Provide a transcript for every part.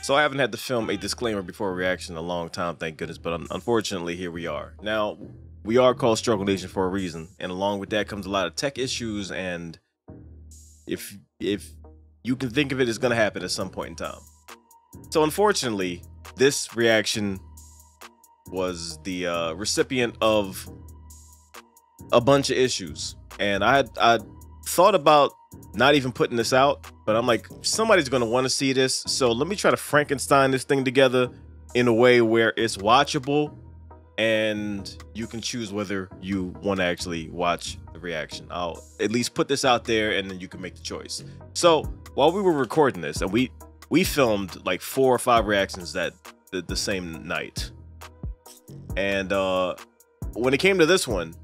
So I haven't had to film a disclaimer before a reaction in a long time, thank goodness, but unfortunately here we are. Now, we are called Struggle Nation for a reason, and along with that comes a lot of tech issues, and if you can think of it, it's gonna happen at some point in time. So unfortunately, this reaction was the recipient of a bunch of issues, and I thought about not even putting this out, but I'm like, somebody's gonna want to see this, so let me try to Frankenstein this thing together in a way where it's watchable and you can choose whether you want to actually watch the reaction. I'll at least put this out there and then you can make the choice. So while we were recording this, and we filmed like 4 or 5 reactions that the same night, and when it came to this one,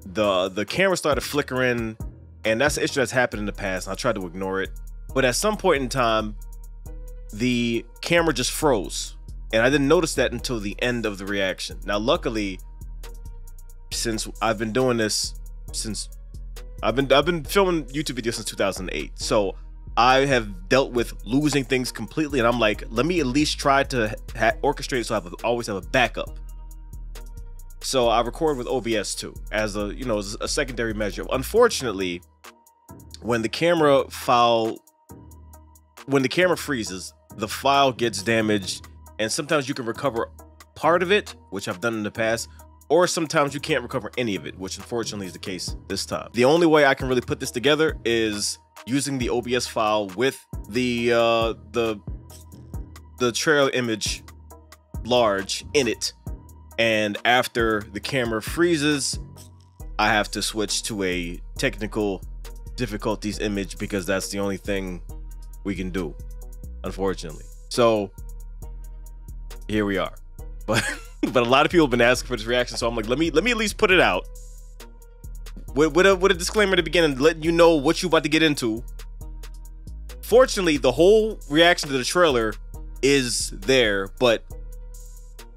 the camera started flickering, and that's an issue that's happened in the past, and I tried to ignore it, but at some point in time the camera just froze, and I didn't notice that until the end of the reaction. Now luckily, since I've been doing this since I've been filming YouTube videos since 2008, so I have dealt with losing things completely, and I'm like, let me at least try to orchestrate it so I always have a backup. So I record with OBS too, as a, you know, as a secondary measure. Unfortunately, when the camera freezes, the file gets damaged, and sometimes you can recover part of it, which I've done in the past, or sometimes you can't recover any of it, which unfortunately is the case this time. The only way I can really put this together is using the OBS file with the trailer image large in it. And after the camera freezes, I have to switch to a technical difficulties image because that's the only thing we can do, unfortunately. So here we are. But a lot of people have been asking for this reaction, so I'm like, let me at least put it out with a disclaimer at the beginning, letting you know what you about to get into. Fortunately, the whole reaction to the trailer is there, but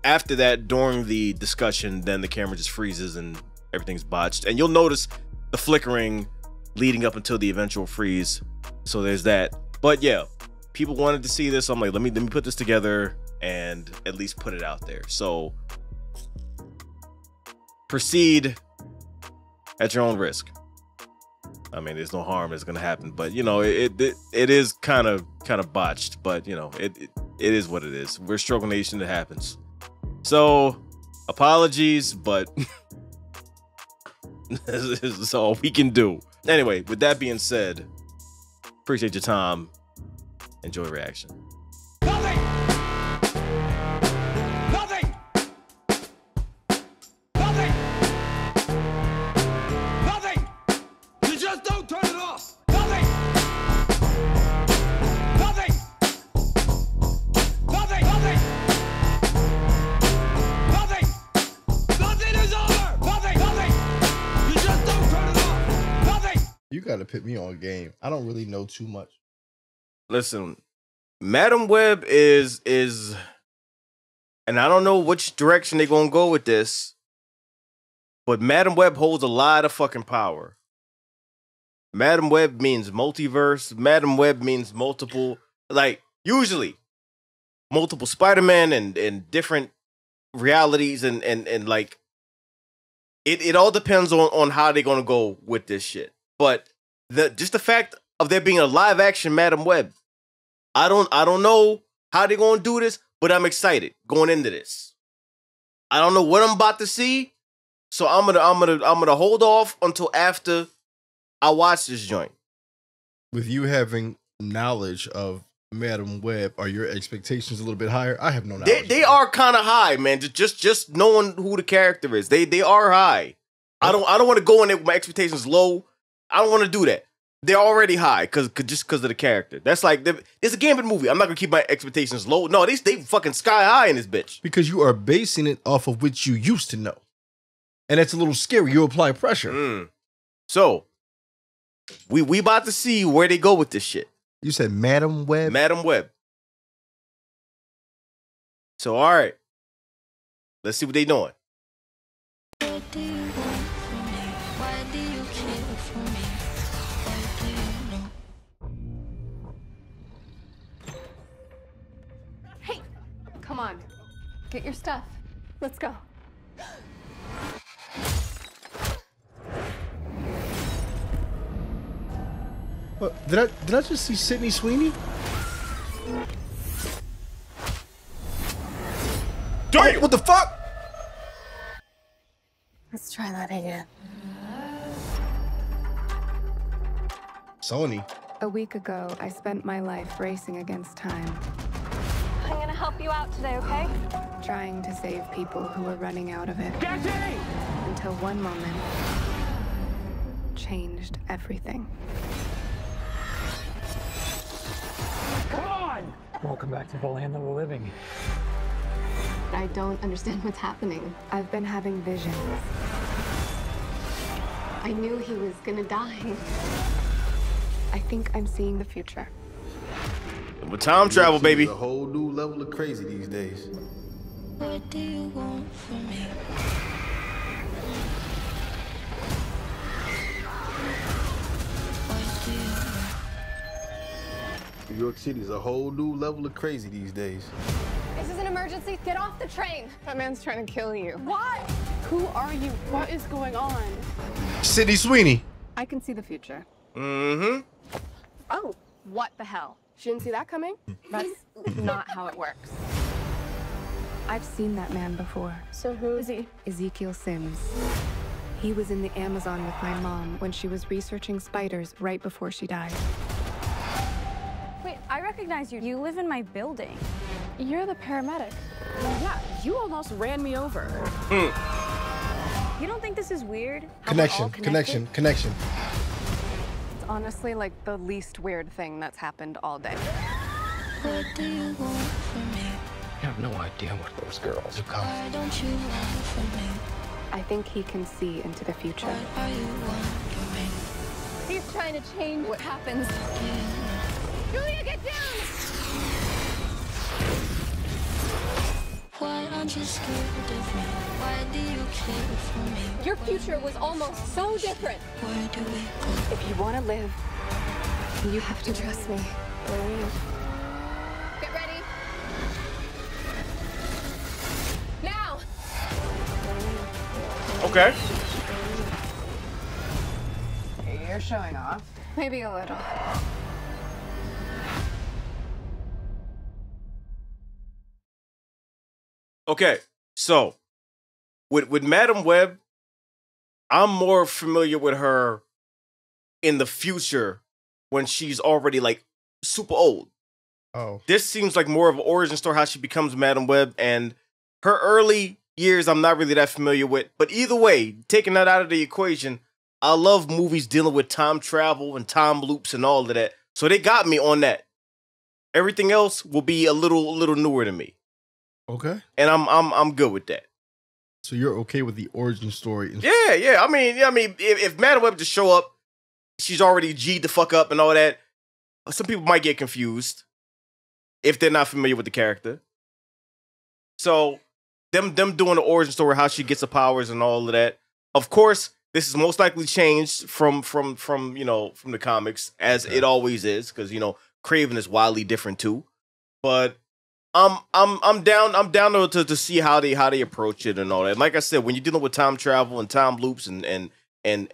after that, during the discussion, then the camera just freezes and everything's botched, and you'll notice the flickering leading up until the eventual freeze. So there's that. But yeah, people wanted to see this, so I'm like, let me put this together and at least put it out there. So proceed at your own risk. I mean, there's no harm that's gonna happen, but you know, it is kind of botched, but you know, it is what it is. We're Struggle Nation, it happens. So apologies, but this is all we can do. Anyway, with that being said, appreciate your time. Enjoy reaction. Nothing! Nothing! Nothing! Nothing! You just don't turn it off! Nothing! Nothing! Nothing! Nothing! Nothing! Nothing is over! Nothing! Nothing! You just don't turn it off! Nothing! You gotta put me on game. I don't really know too much. Listen, Madam Web is, and I don't know which direction they're gonna go with this, but Madam Web holds a lot of fucking power. Madam Web means multiverse. Madam Web means multiple, like usually multiple Spider-Man and different realities, and like it all depends on how they're gonna go with this shit. But just the fact of there being a live action Madam Web, I don't know how they're gonna do this, but I'm excited going into this. I don't know what I'm about to see, so I'm gonna hold off until after I watch this joint. With you having knowledge of Madam Web, are your expectations a little bit higher? I have no knowledge. They are kind of high, man. Just knowing who the character is, they are high. I don't want to go in there with my expectations low. I don't want to do that. They're already high just because of the character. That's like, it's a Gambit movie. I'm not gonna keep my expectations low. No, they fucking sky high in this bitch. Because you are basing it off of what you used to know, and it's a little scary. You apply pressure. So we about to see where they go with this shit. You said Madam Web. Madam Web. So all right, let's see what they doing. What do you want from me? Why do you care for me? Why do you know? Get your stuff. Let's go. What, did I just see Sydney Sweeney? Damn! What the fuck? Let's try that again. Sony. A week ago, I spent my life racing against time, I'm gonna help you out today, okay? trying to save people who were running out of it. Until one moment changed everything. Welcome back to the land of the living. I don't understand what's happening. I've been having visions. I knew he was gonna die. I think I'm seeing the future. With time travel, baby. It's a whole new level of crazy these days. What do you want from me? What do you want? New York City is a whole new level of crazy these days. This is an emergency. Get off the train. That man's trying to kill you. What? Who are you? What is going on? Sydney Sweeney. I can see the future. Mm-hmm. Oh, what the hell? She didn't see that coming? That's not how it works. I've seen that man before. So who is he? Ezekiel Sims. He was in the Amazon with my mom when she was researching spiders right before she died. Wait, I recognize you. You live in my building. You're the paramedic. Yeah, you almost ran me over. You don't think this is weird? How we're Connection, all connected? connection. It's honestly like the least weird thing that's happened all day. What do you want from me? I have no idea what those girls are coming. Why don't you want from me? I think he can see into the future. What are you wondering? He's trying to change what happens. Julia, get down! Why aren't you scared of me? Why do you care for me? Your future was almost so different. Where do we go? If you want to live, you have to trust me. Get ready. Now! Okay. You're showing off. Maybe a little. Okay. So, with Madam Web, I'm more familiar with her in the future when she's already like super old. Oh. This seems like more of an origin story how she becomes Madam Web, and her early years I'm not really that familiar with. But either way, taking that out of the equation, I love movies dealing with time travel and time loops and all of that. So they got me on that. Everything else will be a little newer to me, Okay. and I'm good with that. So you're okay with the origin story? Yeah. I mean, if Madam Web just show up, she's already G'd the fuck up and all that. Some people might get confused if they're not familiar with the character. So them doing the origin story, how she gets her powers and all of that. Of course, this is most likely changed from the comics, as it always is, because Kraven is wildly different too. But I'm down to see how they approach it and all that. Like I said, when you're dealing with time travel and time loops and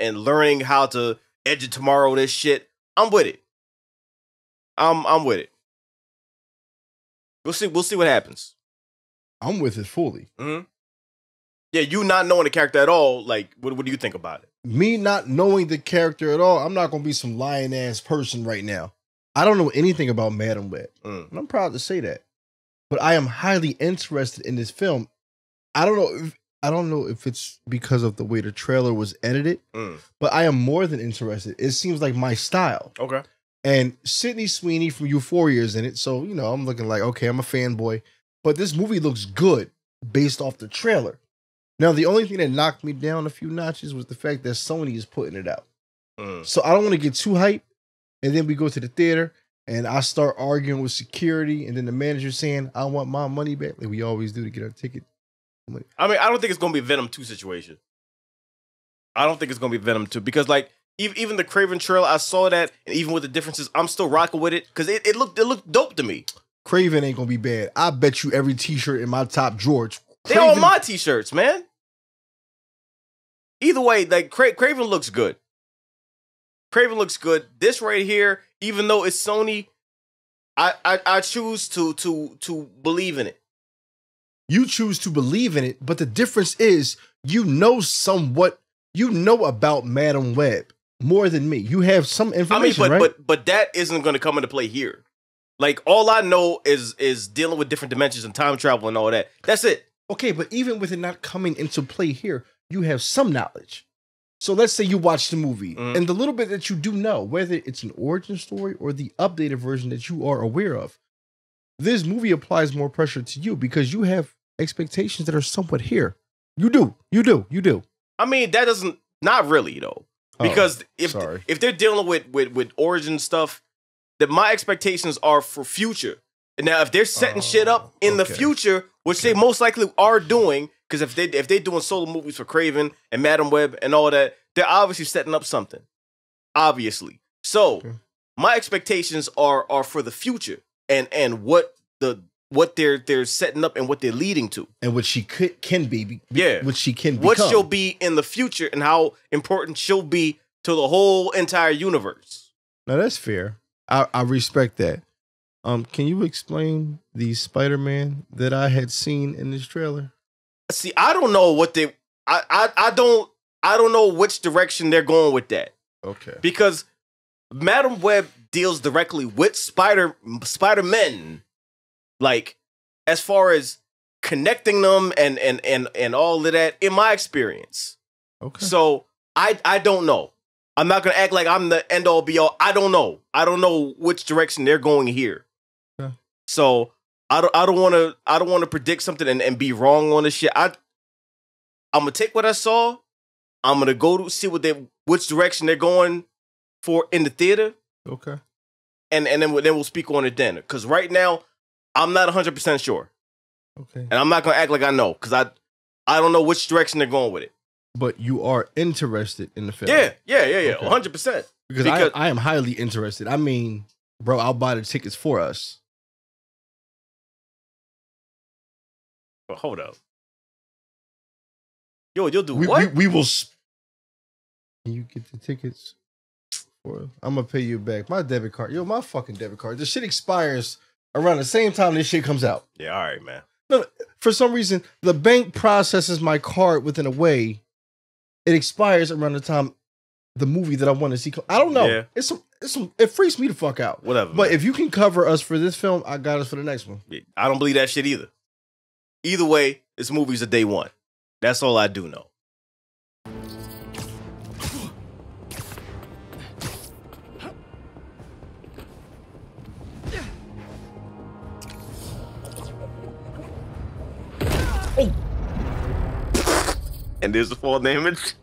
learning how to edge of tomorrow, this shit, I'm with it. I'm with it. We'll see what happens. I'm with it fully. Mm-hmm. Yeah, you not knowing the character at all, like, what do you think about it? Me not knowing the character at all, I'm not gonna be some lying ass person right now. I don't know anything about Madam Web, and I'm proud to say that. But I am highly interested in this film. I don't know if it's because of the way the trailer was edited, but I am more than interested. It seems like my style. Okay. And Sydney Sweeney from Euphoria is in it, so I'm looking like, okay, I'm a fanboy. But this movie looks good based off the trailer. Now, the only thing that knocked me down a few notches was the fact that Sony is putting it out. So I don't want to get too hyped, and then we go to the theater, and I start arguing with security, and then the manager saying, I want my money back, like we always do to get our ticket. I mean, I don't think it's going to be a Venom 2 situation. I don't think it's going to be Venom 2, because, like, even the Kraven trailer, I saw that, and even with the differences, I'm still rocking with it, because it looked dope to me. Craven ain't gonna be bad. I bet you every t-shirt in my top drawer. They all my t-shirts, man. Either way, like Craven looks good. Craven looks good. This right here, even though it's Sony, I choose to believe in it. You choose to believe in it, but the difference is you know about Madam Web more than me. You have some information, right? but that isn't going to come into play here. Like, all I know is dealing with different dimensions and time travel and all that. That's it. Okay, but even with it not coming into play here, you have some knowledge. So let's say you watch the movie, and the little bit that you do know, whether it's an origin story or the updated version that you are aware of, this movie applies more pressure to you because you have expectations that are somewhat here. You do. I mean, that doesn't, not really though, because if they're dealing with origin stuff, that my expectations are for future. And now, if they're setting shit up in the future, which they most likely are doing, because if they're doing solo movies for Craven and Madam Web and all that, they're obviously setting up something. Obviously. So my expectations are for the future and what they're setting up and what they're leading to. And what she can be. Yeah. What she can become. What she'll be in the future and how important she'll be to the whole entire universe. Now that's fair. I respect that. Can you explain the Spider-Man that I had seen in this trailer? See, I don't know what they. I don't know which direction they're going with that. Okay. Because Madam Web deals directly with Spider-Men, like as far as connecting them and all of that. In my experience. Okay. So I don't know. I'm not gonna act like I'm the end all be all. I don't know. I don't know which direction they're going here. Okay. So I don't want to predict something and be wrong on this shit. I'm gonna take what I saw. I'm gonna go to see which direction they're going for in the theater. Okay. And then we'll speak on it then. Because right now I'm not 100% sure. Okay. And I'm not gonna act like I know because I don't know which direction they're going with it. But you are interested in the film. Yeah, Okay. 100%. Because I am highly interested. I mean, bro, I'll buy the tickets for us. Hold up. You'll do what? We will. Can you get the tickets? I'm gonna pay you back. My debit card. My fucking debit card. This shit expires around the same time this shit comes out. Yeah, all right, man. No, for some reason, the bank processes my card within a way. It expires around the time the movie that I want to see. I don't know. Yeah. It freaks me the fuck out. Whatever. But man. if you can cover us for this film, I got us for the next one. I don't believe that shit either. Either way, this movie's a day one. That's all I do know. Oh. And there's the full image.